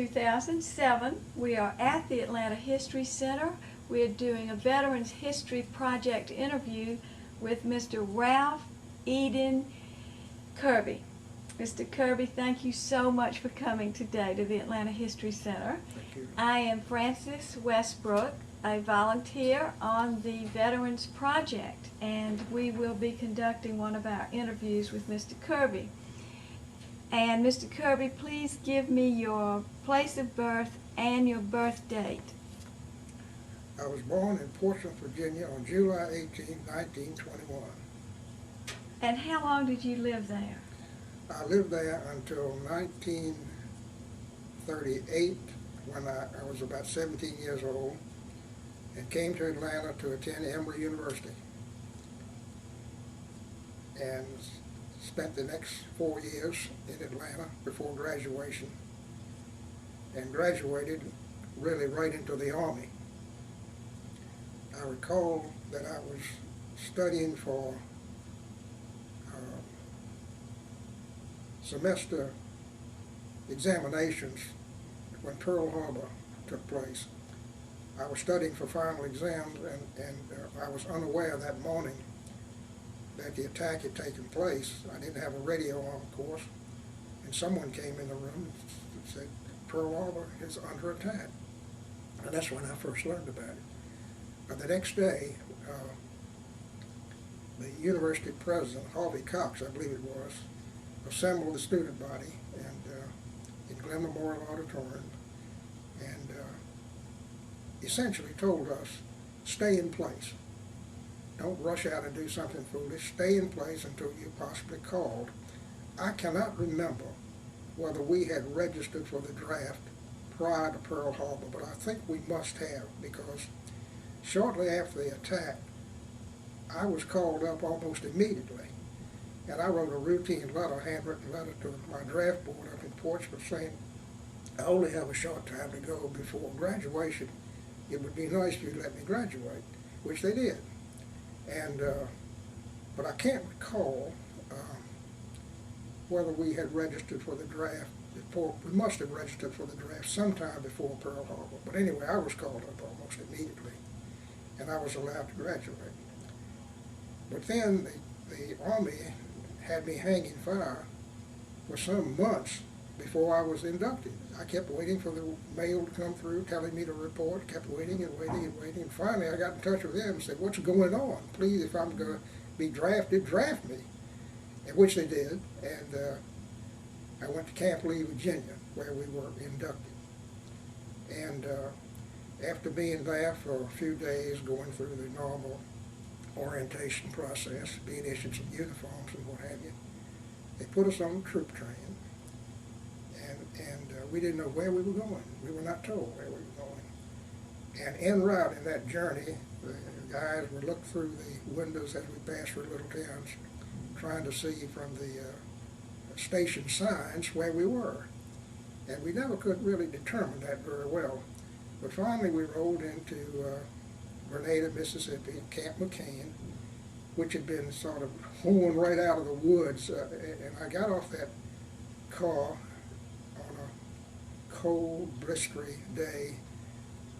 2007. We are at the Atlanta History Center. We are doing a Veterans History Project interview with Mr. Ralph Eden Kirby. Mr. Kirby, thank you so much for coming today to the Atlanta History Center. Thank you. I am Frances Westbrook, a volunteer on the Veterans Project, and we will be conducting one of our interviews with Mr. Kirby. And Mr. Kirby, please give me your place of birth and your birth date. I was born in Portsmouth, Virginia on July 18, 1921. And how long did you live there? I lived there until 1938 when I was about 17 years old and came to Atlanta to attend Emory University and spent the next 4 years in Atlanta before graduation and graduated really right into the Army. I recall that I was studying for semester examinations when Pearl Harbor took place. I was studying for final exams and I was unaware that morning that the attack had taken place. I didn't have a radio on, of course, and someone came in the room and said, Pearl Harbor is under attack. And that's when I first learned about it. But the next day, the university president, Harvey Cox, I believe it was, assembled the student body and in Glenn Memorial Auditorium and essentially told us, stay in place. Don't rush out and do something foolish. Stay in place until you're possibly called. I cannot remember whether we had registered for the draft prior to Pearl Harbor, but I think we must have, because shortly after the attack, I was called up almost immediately. And I wrote a routine letter, handwritten letter to my draft board up in Portsmouth saying, I only have a short time to go before graduation. It would be nice if you'd let me graduate, which they did. And but I can't recall whether we had registered for the draft before. We must have registered for the draft sometime before Pearl Harbor. But anyway, I was called up almost immediately, and I was allowed to graduate. But then the Army had me hanging fire for some months before I was inducted. I kept waiting for the mail to come through telling me to report, kept waiting and waiting and waiting, and finally I got in touch with them and said, what's going on? Please, if I'm going to be drafted, draft me. And which they did, and I went to Camp Lee, Virginia, where we were inducted. And after being there for a few days, going through the normal orientation process, being issued some uniforms and what have you, they put us on a troop train, and we didn't know where we were going. We were not told where we were going. And en route in that journey, the guys would look through the windows as we passed through little towns, trying to see from the station signs where we were. And we never could really determine that very well. But finally we rolled into Grenada, Mississippi, Camp McCain, which had been sort of horned right out of the woods. And I got off that car on a cold, blistery day,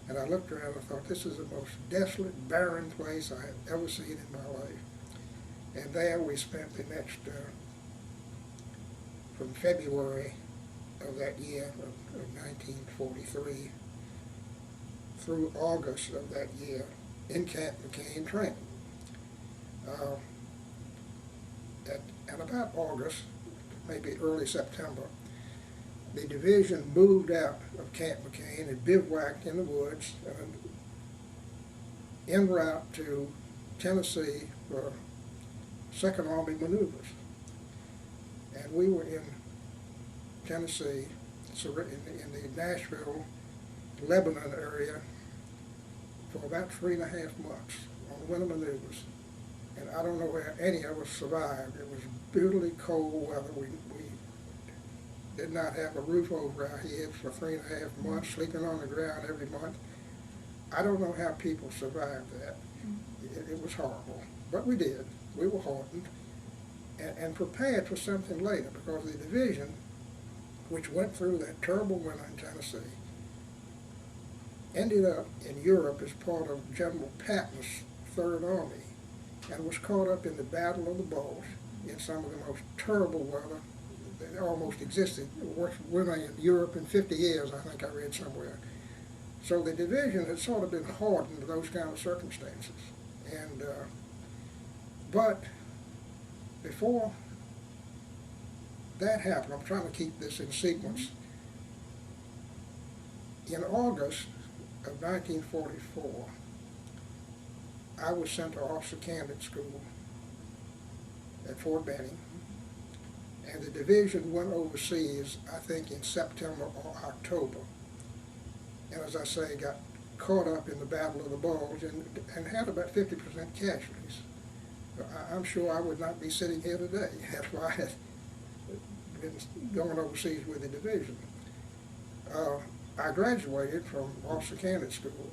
and I looked around and thought, this is the most desolate, barren place I have ever seen in my life. And there we spent the next, from February of that year, of 1943, through August of that year, in Camp McCain training. At about August, maybe early September, the division moved out of Camp McCain and bivouacked in the woods en route to Tennessee for Second Army maneuvers. And we were in Tennessee, in the Nashville, Lebanon area for about 3.5 months on winter maneuvers. And I don't know where any of us survived. It was bitterly cold weather. We did not have a roof over our heads for 3.5 months, sleeping on the ground every month. I don't know how people survived that. It was horrible. But we did. We were hardened and prepared for something later, because the division which went through that terrible winter in Tennessee, ended up in Europe as part of General Patton's Third Army, and was caught up in the Battle of the Bulge in some of the most terrible weather that almost existed. Worst winter in Europe in 50 years, I think I read somewhere. So the division had sort of been hardened to those kind of circumstances. And but before that happened, I'm trying to keep this in sequence. In August of 1944, I was sent to officer candidate school at Fort Benning, and the division went overseas, I think, in September or October. And as I say, got caught up in the Battle of the Bulge and had about 50% casualties. I'm sure I would not be sitting here today if I had been going overseas with the division. I graduated from officer candidate school,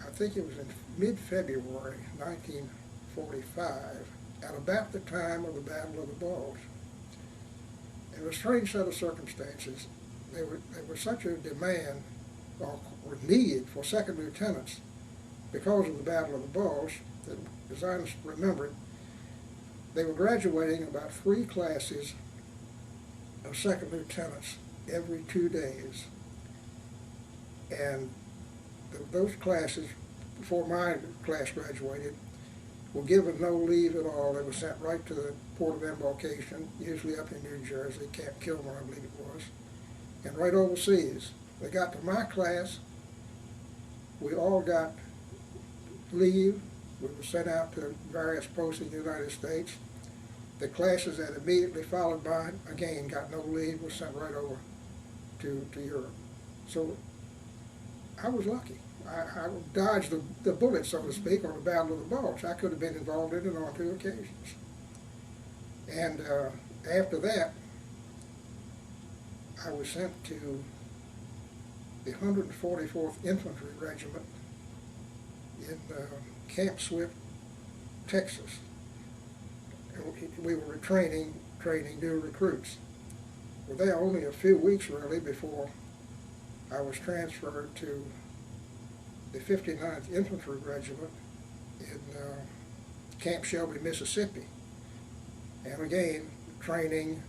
I think it was in mid-February 1945, at about the time of the Battle of the Bulge. It was a strange set of circumstances. There was such a demand or need for second lieutenants because of the Battle of the Bulge that, as I remember it, they were graduating about 3 classes of second lieutenants every 2 days. And those classes, before my class graduated, were given no leave at all. They were sent right to the port of embarkation, usually up in New Jersey, Camp Kilmer, I believe it was, and right overseas. They got to my class, we all got leave. We were sent out to various posts in the United States. The classes that immediately followed by, again, got no leave, were sent right over to Europe. So I was lucky. I dodged the bullet, so to speak, on the Battle of the Bulge. I could have been involved in it on 2 occasions. And after that, I was sent to the 144th Infantry Regiment in Camp Swift, Texas. And we were training new recruits. We were there only a few weeks, really, before I was transferred to the 59th Infantry Regiment in Camp Shelby, Mississippi. And again, training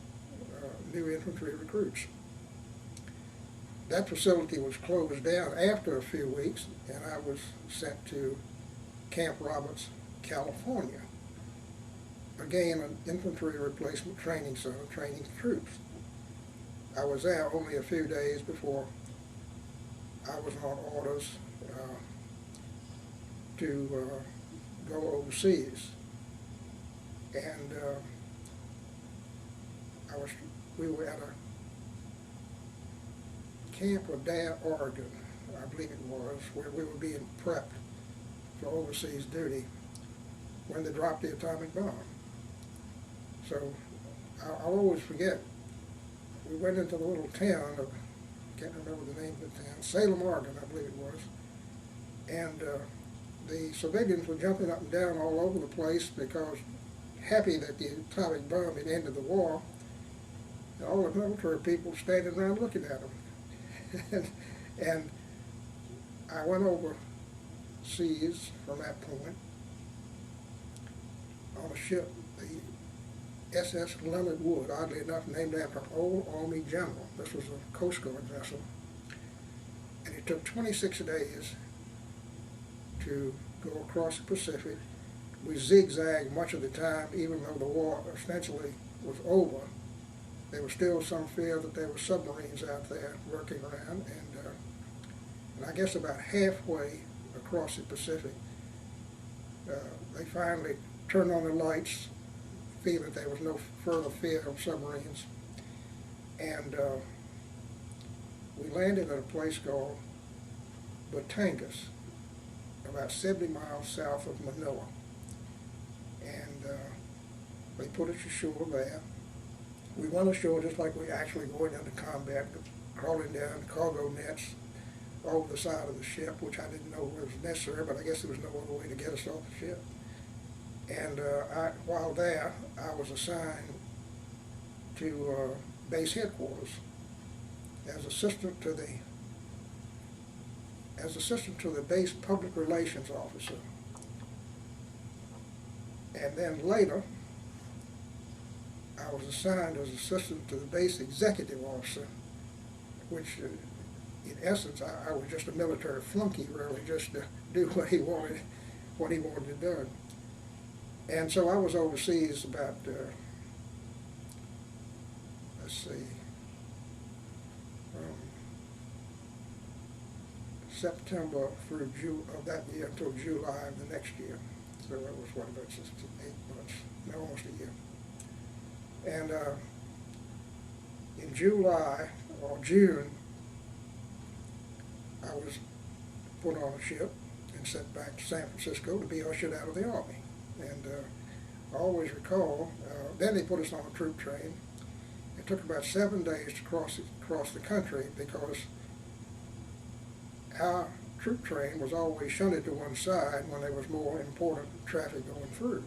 new infantry recruits. That facility was closed down after a few weeks, and I was sent to Camp Roberts, California. Again, an infantry replacement training center, training troops. I was there only a few days before I was on orders to go overseas. And we were at a Camp Adair, Oregon, I believe it was, where we were being prepped for overseas duty when they dropped the atomic bomb. So I'll always forget, we went into the little town of, I can't remember the name of the town, Salem, Oregon, I believe it was, and the civilians were jumping up and down all over the place because happy that the atomic bomb had ended the war, and all the military people standing around looking at them. and I went overseas from that point on a ship, the SS Leonard Wood, oddly enough named after an old Army general. This was a Coast Guard vessel. And it took 26 days to go across the Pacific. We zigzagged much of the time, even though the war essentially was over. There was still some fear that there were submarines out there lurking around, and I guess about halfway across the Pacific, they finally turned on the lights, feeling that there was no further fear of submarines, and we landed at a place called Batangas, about 70 miles south of Manila, and they put us ashore there. We went ashore just like we actually going into combat, crawling down cargo nets over the side of the ship, which I didn't know was necessary, but I guess there was no other way to get us off the ship. And while there, I was assigned to base headquarters as assistant to the base public relations officer. And then later, I was assigned as assistant to the base executive officer, which in essence, I was just a military flunky, really, just to do what he wanted done. And so I was overseas about, let's see, from September through June of that year until July of the next year. So that was what, about 6 to 8 months, no, almost a year. And in July or June, I was put on a ship and sent back to San Francisco to be ushered out of the Army. And I always recall, then they put us on a troop train. It took about 7 days to cross the country because our troop train was always shunted to one side when there was more important traffic going through.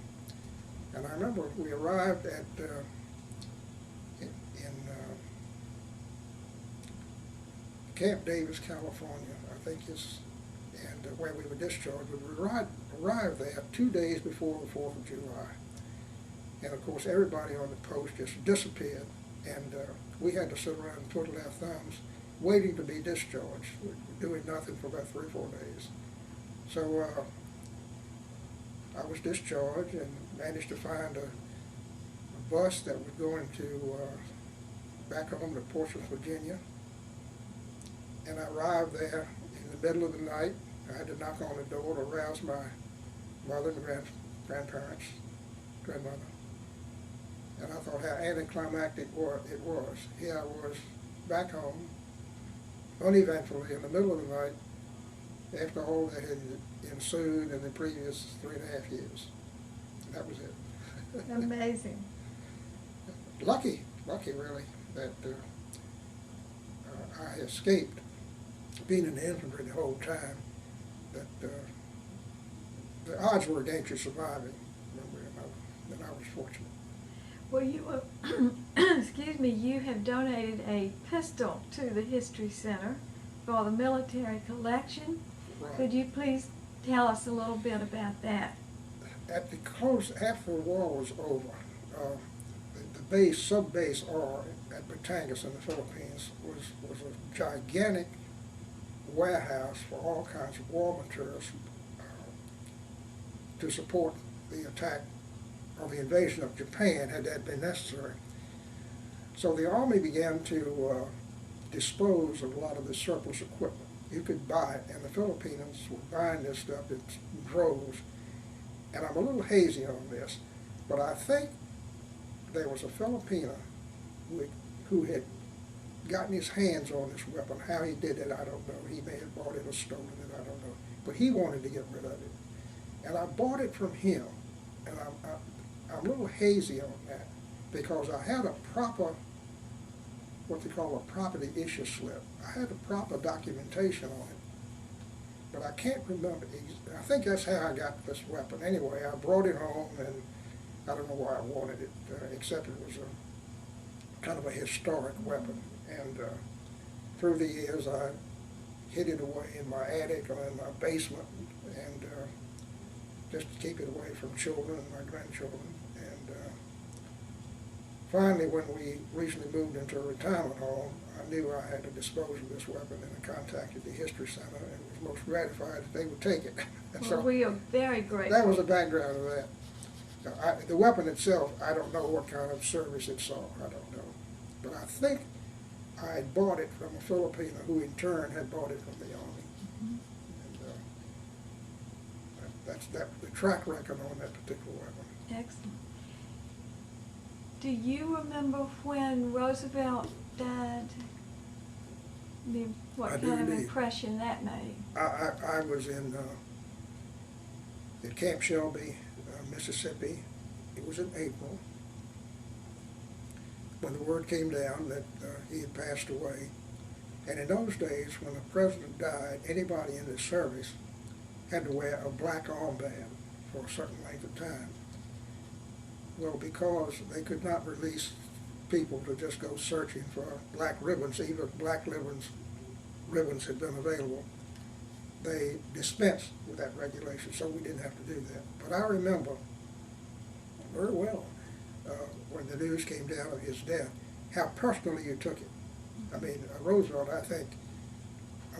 And I remember we arrived at Camp Davis, California, I think it's, and where we were discharged. We arrived there 2 days before the 4th of July. And of course, everybody on the post just disappeared, and we had to sit around and twiddle our thumbs, waiting to be discharged, doing nothing for about 3 or 4 days. So I was discharged and managed to find a bus that was going to back home to Portsmouth, Virginia. And I arrived there in the middle of the night. I had to knock on the door to rouse my mother and grandparents, grandmother. And I thought how anticlimactic it was. Here I was back home, uneventfully, in the middle of the night, after all that had ensued in the previous 3.5 years. And that was it. Amazing. Lucky really, that I escaped being in the infantry the whole time. That the odds were against you surviving, and I was fortunate. Well, you, excuse me, you have donated a pistol to the History Center for the military collection. Right. Could you please tell us a little bit about that? At the close, after the war was over, the sub-base R at Batangas in the Philippines was a gigantic warehouse for all kinds of war materials to support the attack or the invasion of Japan, had that been necessary. So the Army began to dispose of a lot of the surplus equipment. You could buy it, and the Filipinos were buying this stuff in droves. And I'm a little hazy on this, but I think there was a Filipino who had gotten his hands on this weapon. How he did it, I don't know. He may have bought it or stolen it, I don't know. But he wanted to get rid of it. And I bought it from him. And I'm a little hazy on that because I had a proper, what they call a property issue slip. I had a proper documentation on it. But I can't remember. I think that's how I got this weapon. Anyway, I brought it home, and I don't know why I wanted it, except it was a kind of a historic weapon. And through the years, I hid it away in my attic or in my basement, and just to keep it away from children and my grandchildren. And finally, when we recently moved into a retirement home, I knew I had to dispose of this weapon, and I contacted the History Center and was most gratified that they would take it. Well, So we are very grateful. that was the background of that. The weapon itself, I don't know what kind of service it saw, I don't know. But I think I had bought it from a Filipino who in turn had bought it from the Army. Mhm. And that's the track record on that particular weapon. Excellent. Do you remember when Roosevelt died? What I do kind of indeed. impression that made? I was in at Camp Shelby, Mississippi. It was in April when the word came down that he had passed away. And in those days, when the president died, anybody in the service had to wear a black armband for a certain length of time. Well, because they could not release people to just go searching for black ribbons, even if black ribbons had been available. They dispensed with that regulation, so we didn't have to do that. But I remember very well when the news came down of his death, how personally you took it. I mean, Roosevelt, I think,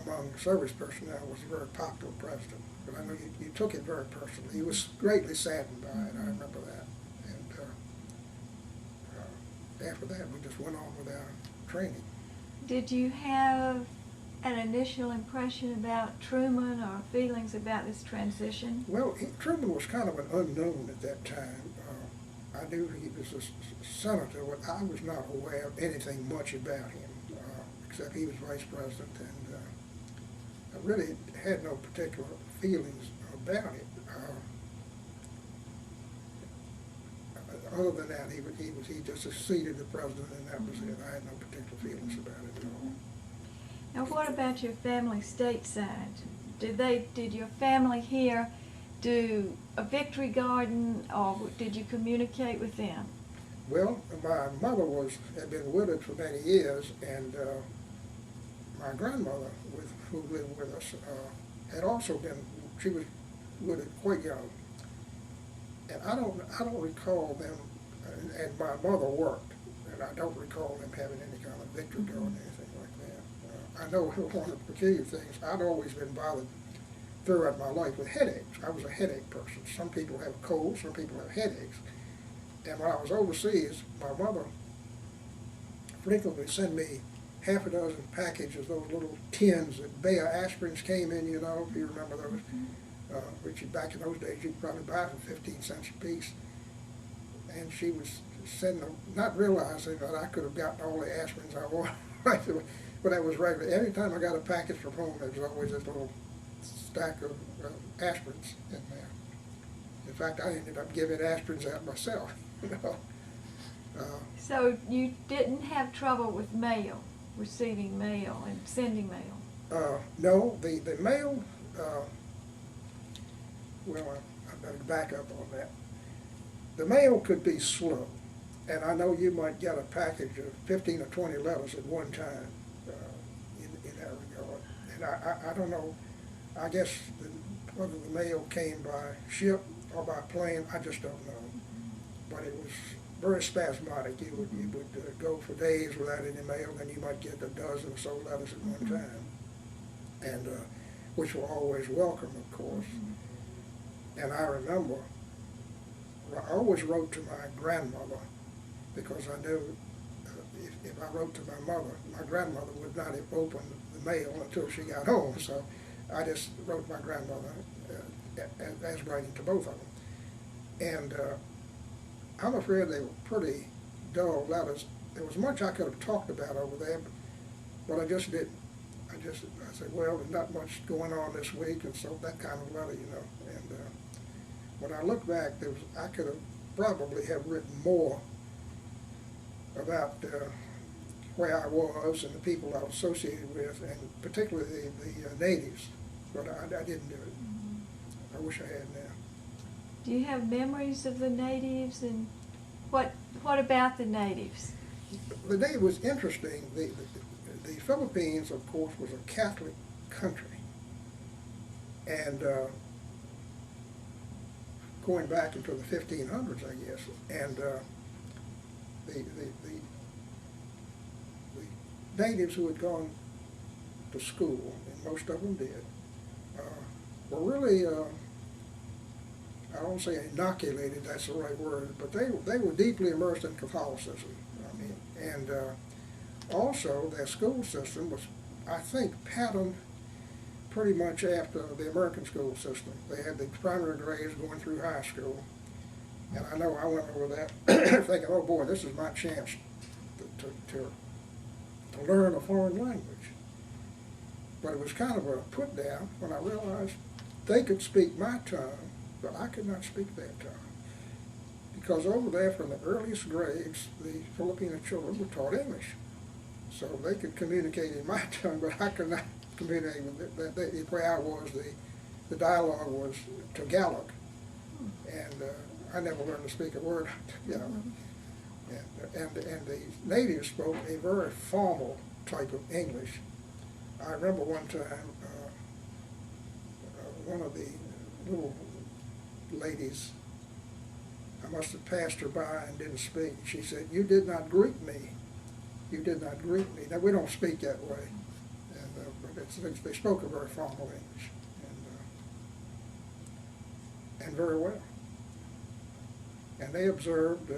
among service personnel, was a very popular president. But I know you took it very personally. He was greatly saddened by it. I remember that. And after that, we just went on with our training. Did you have an initial impression about Truman or feelings about this transition? Well, Truman was kind of an unknown at that time. I knew he was a senator, but I was not aware of anything much about him, except he was vice president, and I really had no particular feelings about it. Other than that, he just succeeded the president, and that was it. I had no particular feelings about it at all. Now, what about your family stateside? Did your family here do a victory garden, or did you communicate with them? Well, my mother had been widowed for many years, and my grandmother, who lived with us, had also she was widowed quite young. And I don't recall them, and my mother worked, and I don't recall them having any kind of victory garden or anything like that. I know one of the peculiar things, I'd always been bothered throughout my life with headaches. I was a headache person. Some people have colds, some people have headaches. And when I was overseas, my mother frequently sent me half a dozen packages of those little tins that Bayer aspirins came in, you know, if you remember those. Which back in those days you could probably buy for 15 cents a piece. And she was sending them, not realizing that I could have gotten all the aspirins I wanted. But that was regular. Every time I got a package from home, there was always this little stack of aspirins in there. In fact, I ended up giving aspirins out myself. You know. So you didn't have trouble with mail, receiving mail and sending mail? No, the mail, well, I better back up on that. The mail could be slow, and I know you might get a package of 15 or 20 letters at one time in that regard. And I don't know, I guess whether the mail came by ship or by plane, I just don't know. But it was very spasmodic. You would go for days without any mail, then you might get a dozen or so letters at one time, and which were always welcome, of course. And I remember, I always wrote to my grandmother, because I knew if I wrote to my mother, my grandmother would not have opened the mail until she got home. So I just wrote my grandmother as writing to both of them. And I'm afraid they were pretty dull letters. There was much I could have talked about over there, but I just didn't. I said, well, there's not much going on this week, and so that kind of letter, you know. And when I look back, I could have probably have written more about where I was and the people I was associated with, and particularly the natives, but I didn't do it. I wish I had now. Do you have memories of the natives, and what about the natives? The native was interesting. The Philippines, of course, was a Catholic country, and going back into the 1500s, I guess, and the natives who had gone to school, and most of them did, were really, I don't say inoculated, that's the right word, but they were deeply immersed in Catholicism. I mean, and also their school system was, I think, patterned pretty much after the American school system. They had the primary grades going through high school, and I know I went over that thinking, oh boy, this is my chance to learn a foreign language. But it was kind of a put down when I realized they could speak my tongue, but I could not speak their tongue. Because over there, from the earliest grades, the Filipino children were taught English. So they could communicate in my tongue, but I could not communicate with it. The way I was, the dialogue was Tagalog. And I never learned to speak a word, you know. And the natives spoke a very formal type of English. I remember one time, one of the little ladies, I must have passed her by and didn't speak. She said, "You did not greet me. You did not greet me." Now, we don't speak that way, but they spoke a very formal English, and very well. And they observed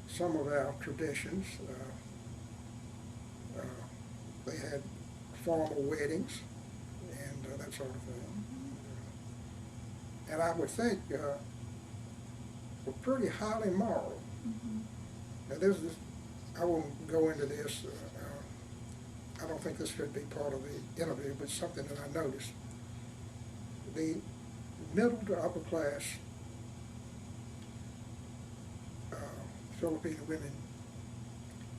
some of our traditions. They had formal weddings and that sort of thing. And I would think were pretty highly moral. Now, I won't go into this. I don't think this should be part of the interview, but something that I noticed. The middle to upper class Filipino women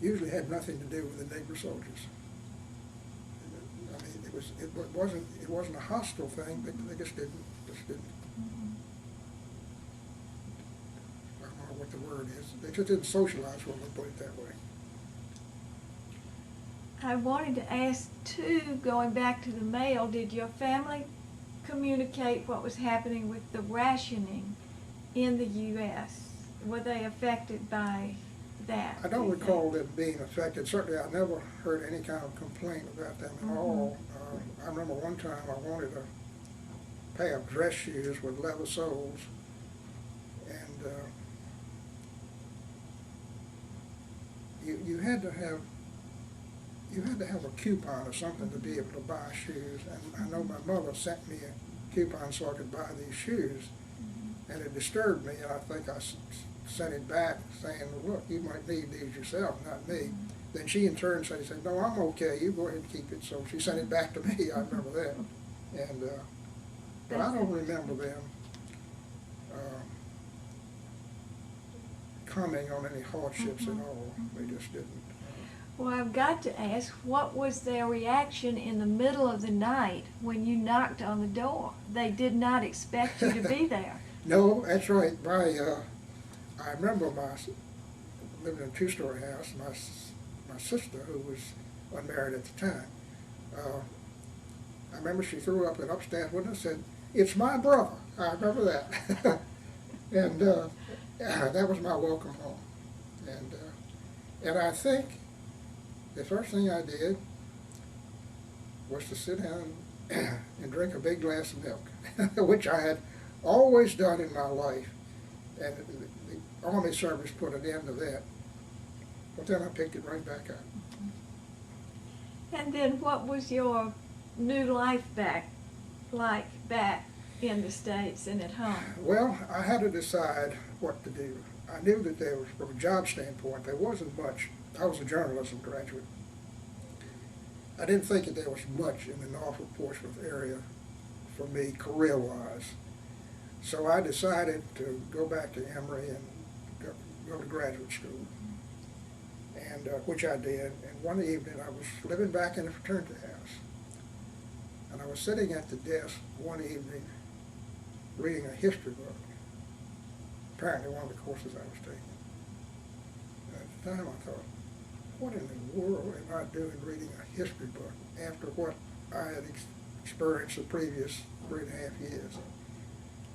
usually had nothing to do with the Negro soldiers. I mean, it wasn't a hostile thing, but they just didn't. I don't know what the word is. They just didn't socialize well, let's put it that way. I wanted to ask too, going back to the mail, did your family communicate what was happening with the rationing in the U.S.? Were they affected by that? I don't recall them being affected. Certainly, I never heard any kind of complaint about them at all. I remember one time I wanted a pair of dress shoes with leather soles, and you had to have a coupon or something to be able to buy shoes. And I know my mother sent me a coupon so I could buy these shoes, and it disturbed me. And I think I sent it back saying, "Well, look, you might need these yourself, not me." Then she in turn said, "No, I'm okay. You go ahead and keep it." So she sent it back to me. I remember that. And but I don't remember them commenting on any hardships at all. They just didn't. Well, I've got to ask, what was their reaction in the middle of the night when you knocked on the door? They did not expect you to be there. No, that's right. I remember living in a two-story house. My sister, who was unmarried at the time, I remember she threw up an upstairs window and said, "It's my brother." I remember that. And that was my welcome home. And I think the first thing I did was to sit down and drink a big glass of milk, which I had always done in my life. And the Army service put an end to that. But then I picked it right back up. And then what was your new life back in the States and at home? Well, I had to decide what to do. I knew that there was, from a job standpoint, there wasn't much. I was a journalism graduate. I didn't think that there was much in the Norfolk Portsmouth area for me career-wise. So I decided to go back to Emory and go to graduate school, and which I did. And one evening I was living back in a fraternity house, and I was sitting at the desk one evening reading a history book, apparently one of the courses I was taking. And at the time I thought, what in the world am I doing reading a history book after what I had experienced the previous 3.5 years?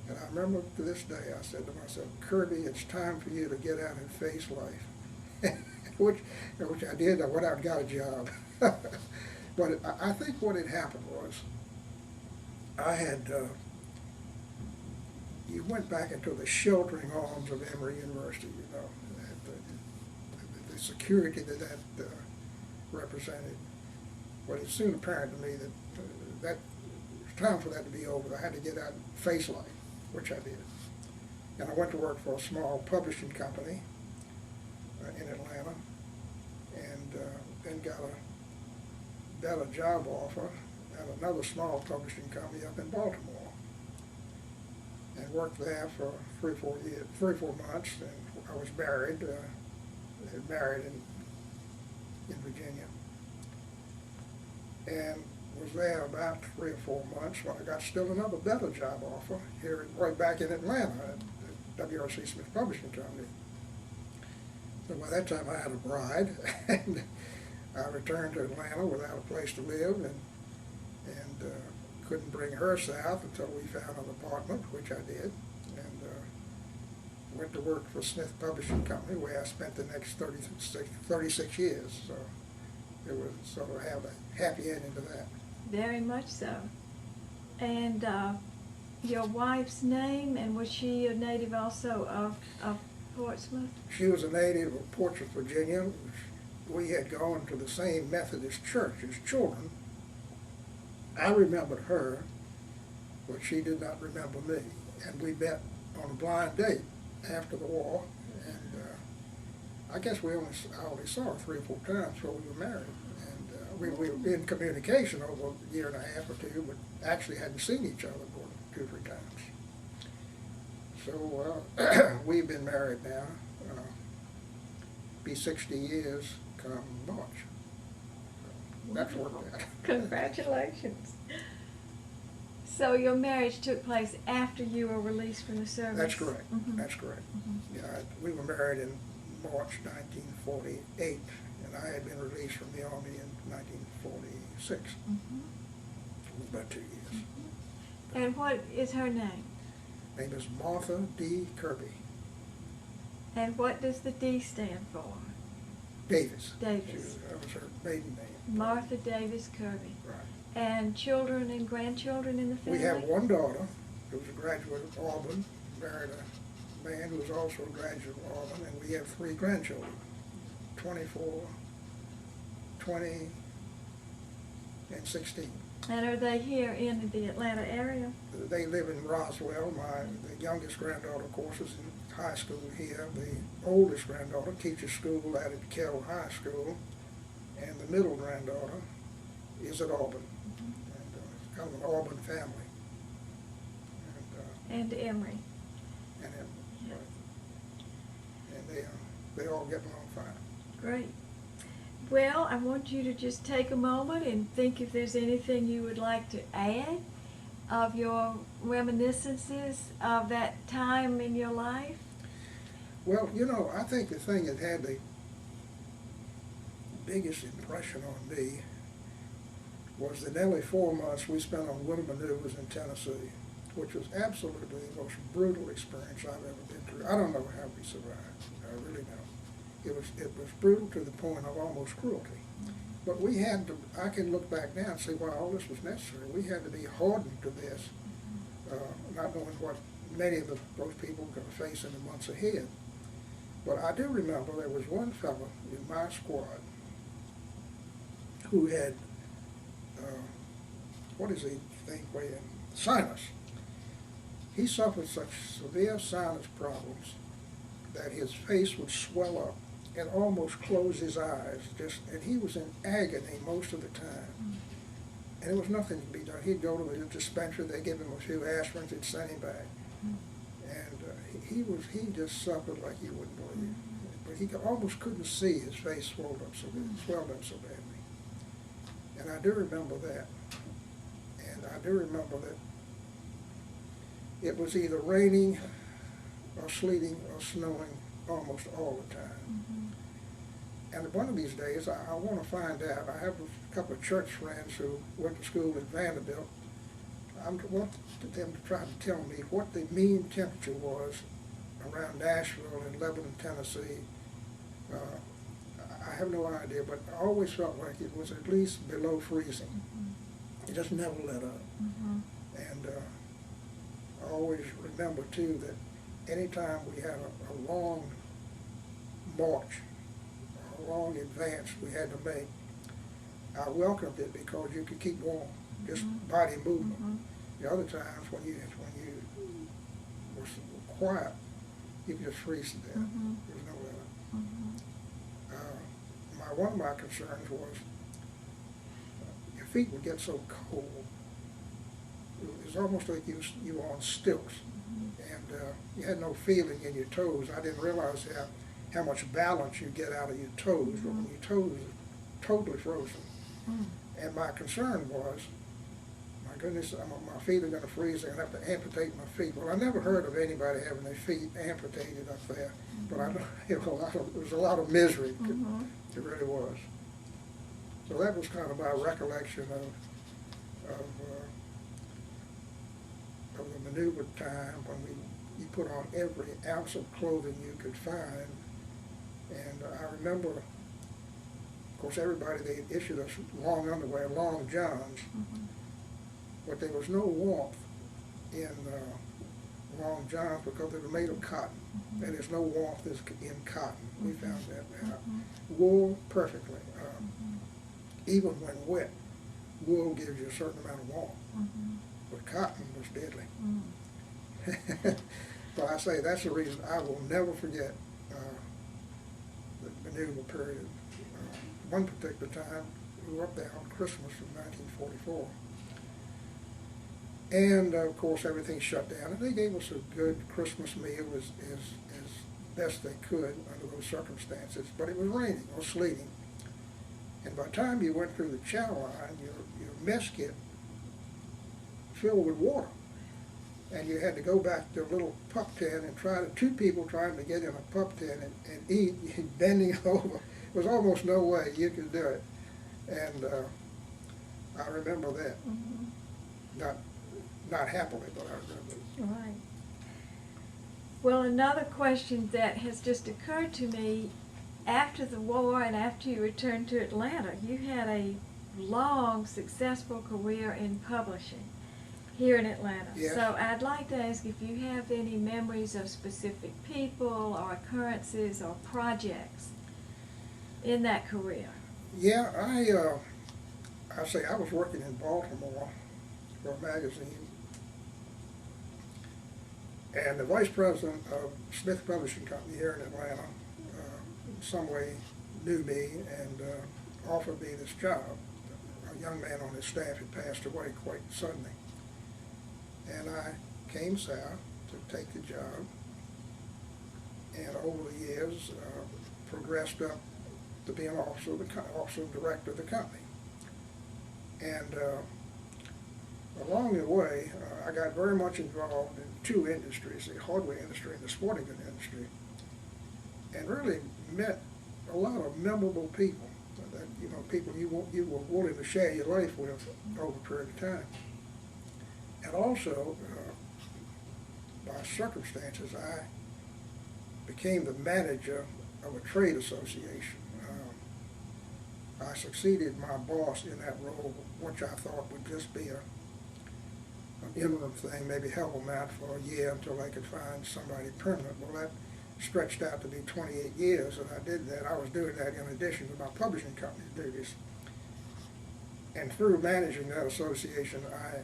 And I remember to this day, I said to myself, "Kirby, it's time for you to get out and face life," which I did. I went out and got a job. But I think what had happened was, I had, you went back into the sheltering arms of Emory University, you know, the security that represented. But it's soon apparent to me that it was time for that to be over. I had to get out and face life, which I did. And I went to work for a small publishing company in Atlanta, and then got a job offer at another small publishing company up in Baltimore, and worked there for 3 or 4 months. And I was married, in Virginia, and was there about 3 or 4 months when I got still another better job offer here right back in Atlanta at WRC Smith Publishing Company. So by that time I had a bride, and I returned to Atlanta without a place to live, and couldn't bring her south until we found an apartment, which I did, and went to work for Smith Publishing Company, where I spent the next 36 years. So it was sort of have a happy ending to that. Very much so. And your wife's name, and was she a native also of Portsmouth? She was a native of Portsmouth, Virginia. We had gone to the same Methodist church as children. I remembered her, but she did not remember me. And we met on a blind date after the war, and I guess I only saw her 3 or 4 times before we were married. And we were in communication over a year and a half or two, but actually hadn't seen each other more than 2 or 3 times. So we've been married now, be 60 years come March. So that's worked out. Congratulations. So your marriage took place after you were released from the service? That's correct. Mm-hmm. That's correct. Mm-hmm. Yeah, we were married in March 1948, and I had been released from the Army in 1946. Mm-hmm. It was about 2 years. Mm-hmm. And what is her name? Her name is Martha D. Kirby. And what does the D stand for? Davis. Davis. That was her maiden name. Martha Davis Kirby. Right. And children and grandchildren in the family? We have one daughter who was a graduate of Auburn, married a man who was also a graduate of Auburn, and we have 3 grandchildren, 24, 20, and 16. And are they here in the Atlanta area? They live in Roswell. The youngest granddaughter, of course, is in high school here. The oldest granddaughter teaches school at Kell High School, and the middle granddaughter is at Auburn. Mm-hmm. And it's kind of an Auburn family. And Emory. And Yeah. right. And they all get along fine. Great. Well, I want you to just take a moment and think if there's anything you would like to add of your reminiscences of that time in your life. Well, I think the thing that had the biggest impression on me was the nearly 4 months we spent on winter maneuvers in Tennessee, which was absolutely the most brutal experience I've ever been through. I don't know how we survived. I really don't. It was brutal to the point of almost cruelty. But we had to, I can look back now and see why all this was necessary. We had to be hardened to this, not knowing what many of those people were going to face in the months ahead. But I do remember there was one fellow in my squad who had, what is the thing, sinus. He suffered such severe sinus problems that his face would swell up and almost close his eyes, and he was in agony most of the time. And there was nothing to be done. He'd go to the dispensary, they'd give him a few aspirins, they'd send him back. And he just suffered like you wouldn't believe. But he almost couldn't see, his face swelled up so badly. And I do remember that. And I do remember that it was either raining or sleeting or snowing almost all the time. And one of these days, I want to find out. I have a couple of church friends who went to school at Vanderbilt. I want them to try to tell me what the mean temperature was around Nashville and Lebanon, Tennessee. I have no idea, but I always felt like it was at least below freezing. It just never let up. And I always remember, too, that anytime we had a long march, a long advance we had to make, I welcomed it because you could keep warm, just body movement. The other times when you were quiet, you could just freeze to death. There was no limit. One of my concerns was your feet would get so cold. It was almost like you were on stilts, and you had no feeling in your toes. I didn't realize how much balance you get out of your toes, but when your toes are totally frozen. And my concern was, my my goodness, my feet are going to freeze. I'm going to have to amputate my feet. Well, I never heard of anybody having their feet amputated up there, but I know it was a lot of misery. Mm-hmm. It really was. So that was kind of my recollection of the maneuver time when you put on every ounce of clothing you could find. And I remember, of course, they issued us long underwear, long johns, Mm-hmm. but there was no warmth in long johns because they were made of cotton, Mm-hmm. and there's no warmth in cotton. We found that out. Mm-hmm. Wool, perfectly. Mm-hmm. Even when wet, wool gives you a certain amount of warmth, Mm-hmm. but cotton was deadly. Mm-hmm. But I say that's the reason I will never forget the maneuver period. One particular time, we were up there on Christmas of 1944. And of course everything shut down, and they gave us a good Christmas meal as best they could under those circumstances. But it was raining or sleeting, and by the time you went through the chow line, your mess kit filled with water, and you had to go back to a little pup tent and two people trying to get in a pup tent and eat, bending over. There was almost no way you could do it, and I remember that. Mm-hmm. Not happily, but I remember it. Right. Well, another question that has just occurred to me, after the war and after you returned to Atlanta, you had a long, successful career in publishing here in Atlanta. Yes. So I'd like to ask if you have any memories of specific people or occurrences or projects in that career. Yeah, I say I was working in Baltimore for a magazine, and the vice president of Smith Publishing Company here in Atlanta in some way knew me and offered me this job. A young man on his staff had passed away quite suddenly, and I came south to take the job, and over the years progressed up to be an officer director of the company. And along the way, I got very much involved in two industries, the hardware industry and the sporting goods industry, and really met a lot of memorable people that, people you were willing to share your life with over a period of time. And also, by circumstances, I became the manager of a trade association. I succeeded my boss in that role, which I thought would just be an interim thing, maybe help them out for a year until they could find somebody permanent. Well, that stretched out to be 28 years, and I did that. I was doing that in addition to my publishing company's duties. And through managing that association, I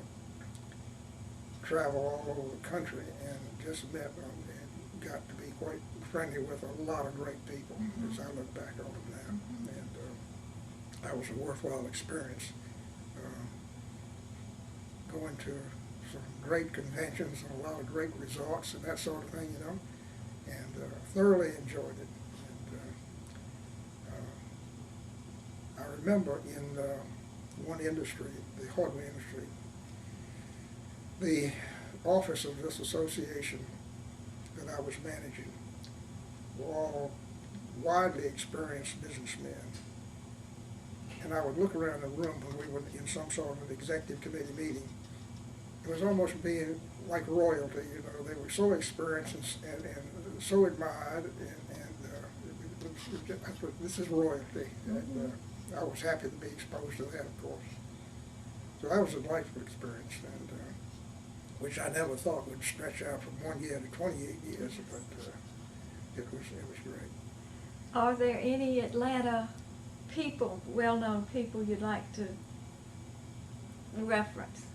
traveled all over the country and just met and got to be quite friendly with a lot of great people, as I look back on it now. And that was a worthwhile experience. Going to some great conventions and a lot of great resorts and that sort of thing, and thoroughly enjoyed it. And I remember in one industry, the hardware industry, the office of this association that I was managing were all widely experienced businessmen. And I would look around the room when we were in some sort of an executive committee meeting. It was almost being like royalty, They were so experienced and so admired, I thought, this is royalty. And I was happy to be exposed to that, of course. So that was a delightful experience, and which I never thought would stretch out from 1 year to 28 years, but it was great. Are there any Atlanta people, well-known people, you'd like to reference?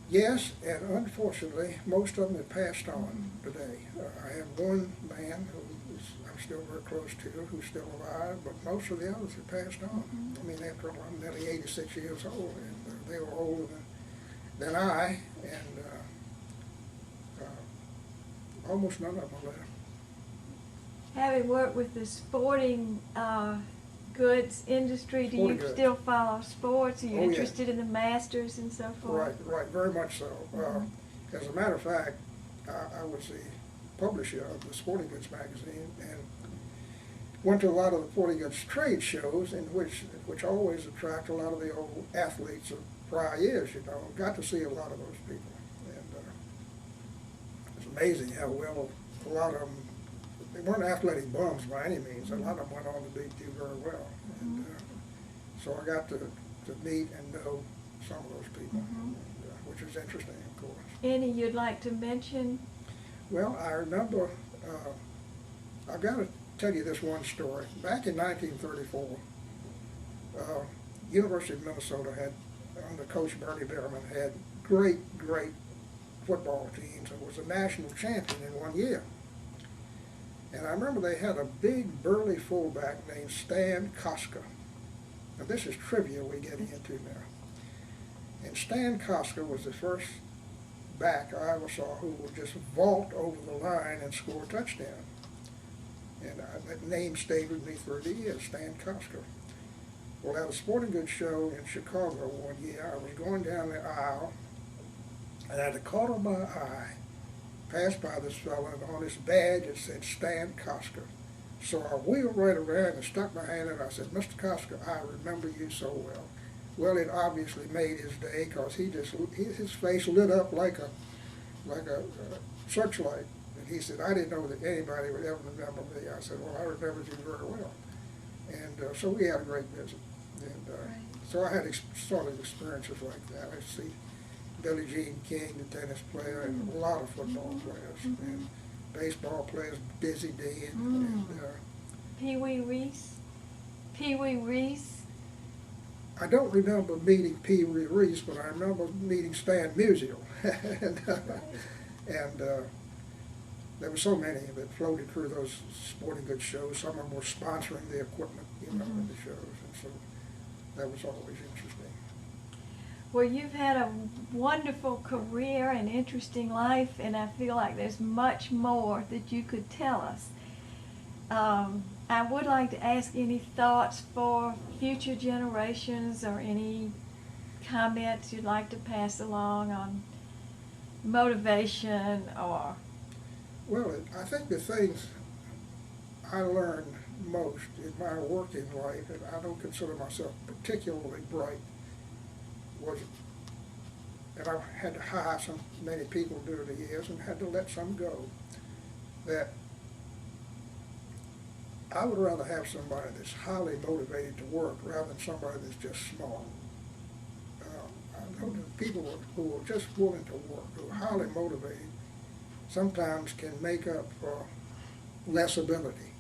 Yes, and unfortunately, most of them have passed on today. I have one man who I'm still very close to, who's still alive, but most of the others have passed on. I mean, after all, I'm nearly 86 years old, and they were older than I, and almost none of them are left. Having worked with the sporting goods industry? Do Sporting you goods. still follow sports? Are you Oh, yeah. interested in the Masters and so forth? Right, very much so. Mhm. As a matter of fact, I was the publisher of the Sporting Goods magazine and went to a lot of the sporting goods trade shows, in which always attract a lot of the old athletes of prior years. Got to see a lot of those people, and it's amazing how well a lot of them. They weren't athletic bums by any means. A lot of them went on to do very well, and so I got to meet and know some of those people, which was interesting, of course. Any you'd like to mention? Well, I remember, I've got to tell you this one story. Back in 1934, University of Minnesota had, under Coach Bernie Behrman, had great football teams and was a national champion in one year. And I remember they had a big burly fullback named Stan Koska. Now this is trivia we're getting into now. And Stan Koska was the first back I ever saw who would just vault over the line and score a touchdown. And that name stayed with me 30 years, Stan Koska. Well, at a sporting goods show in Chicago one year, I was going down the aisle, and at the corner of my eye, passed by this fellow, and on his badge it said Stan Koska. So I wheeled right around and stuck my hand in, and I said, "Mr. Koska, I remember you so well." Well, it obviously made his day, because his face lit up like a searchlight. And he said, "I didn't know that anybody would ever remember me." I said, "Well, I remember you very well." And so we had a great visit. And so I had sort of experiences like that. I see Billie Jean King, the tennis player, and a lot of football players, and baseball players, Busy D, and Pee Wee Reese? Pee Wee Reese? I don't remember meeting Pee Wee Reese, but I remember meeting Stan Musial. and there were so many that floated through those sporting goods shows. Some of them were sponsoring the equipment, in the shows, and so that was always interesting. Well, you've had a wonderful career and interesting life, and I feel like there's much more that you could tell us. I would like to ask any thoughts for future generations, or any comments you'd like to pass along on motivation or... Well, I think the things I learned most in my working life, and I don't consider myself particularly bright, was, and I had to hire so many people during the years and had to let some go, that I would rather have somebody that's highly motivated to work rather than somebody that's just smart. I know that people who are just willing to work, who are highly motivated, sometimes can make up for less ability,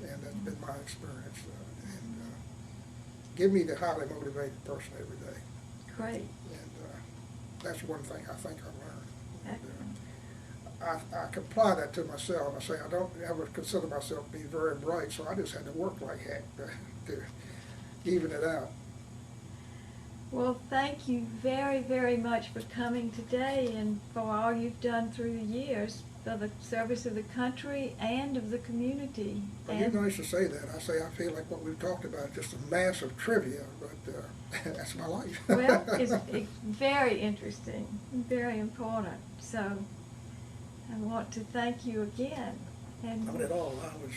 and that's been my experience. Give me the highly motivated person every day. Great. And that's one thing I think I learned. Excellent. I can apply that to myself. I say I don't ever consider myself to be very bright, so I just had to work like heck to even it out. Well, thank you very, very much for coming today, and for all you've done through the years for the service of the country and of the community. Well, you're nice to say that. I feel like what we've talked about is just a mass of trivia, but that's my life. Well, it's very interesting, very important. So I want to thank you again. And Not at all. I was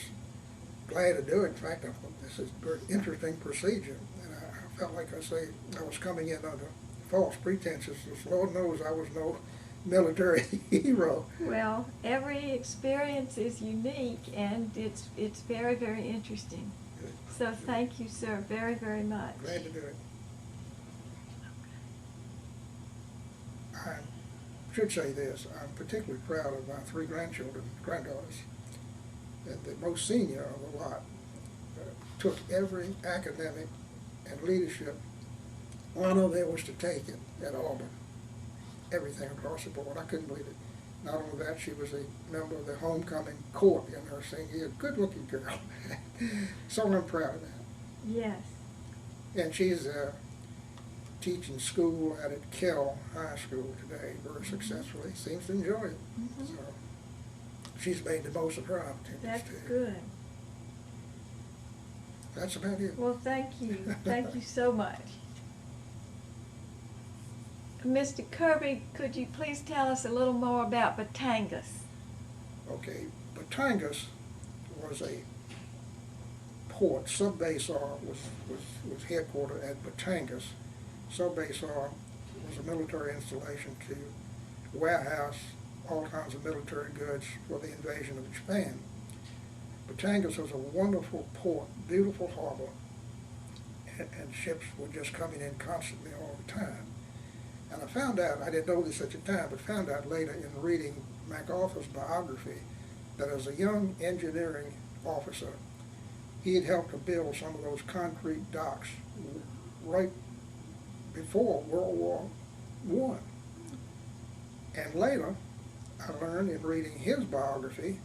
glad to do it. In fact, I thought this is a very interesting procedure. And I felt like I was coming in under false pretenses. Lord knows I was no military hero. Well, every experience is unique, and it's very, very interesting. Good. So thank you, sir, very, very much. Glad to do it. I should say this. I'm particularly proud of my 3 granddaughters. And the most senior of the lot took every academic and leadership honor there was to take it at Auburn. Everything across the board. I couldn't believe it. Not only that, she was a member of the homecoming court in her senior year. Good-looking girl. So I'm proud of that. Yes. And she's teaching school at Kell High School today very successfully. Seems to enjoy it. So she's made the most of her opportunities That's too. good. That's about it. Well, thank you. Thank you so much. Mr. Kirby, could you please tell us a little more about Batangas? Okay, Batangas was a port. Sub-Base R was headquartered at Batangas. Sub-Base R was a military installation to warehouse all kinds of military goods for the invasion of Japan. Batangas was a wonderful port, beautiful harbor, and ships were just coming in constantly all the time. And I found out, I didn't know this at the time, but found out later in reading MacArthur's biography that as a young engineering officer, he had helped to build some of those concrete docks right before World War I. And later, I learned in reading his biography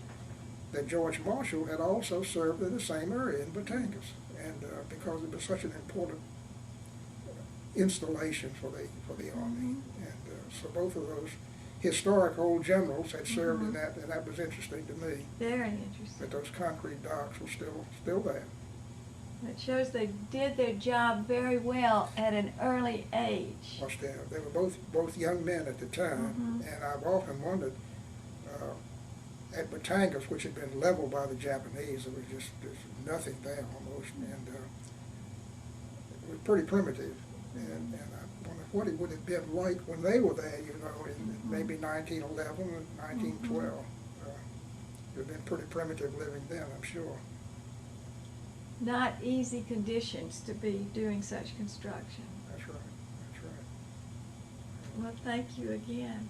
that George Marshall had also served in the same area in Batangas, and because it was such an important installation for the Army, and so both of those historic old generals had served in that, and that was interesting to me. Very interesting. That those concrete docks were still there. It shows they did their job very well at an early age. Must have. They were both young men at the time, and I've often wondered, at Batangas, which had been leveled by the Japanese, there's nothing there almost, and it was pretty primitive. And I wonder what it would have been like when they were there, you know, in maybe 1911 and 1912. It would have been pretty primitive living then, I'm sure. Not easy conditions to be doing such construction. That's right. That's right. Well, thank you again.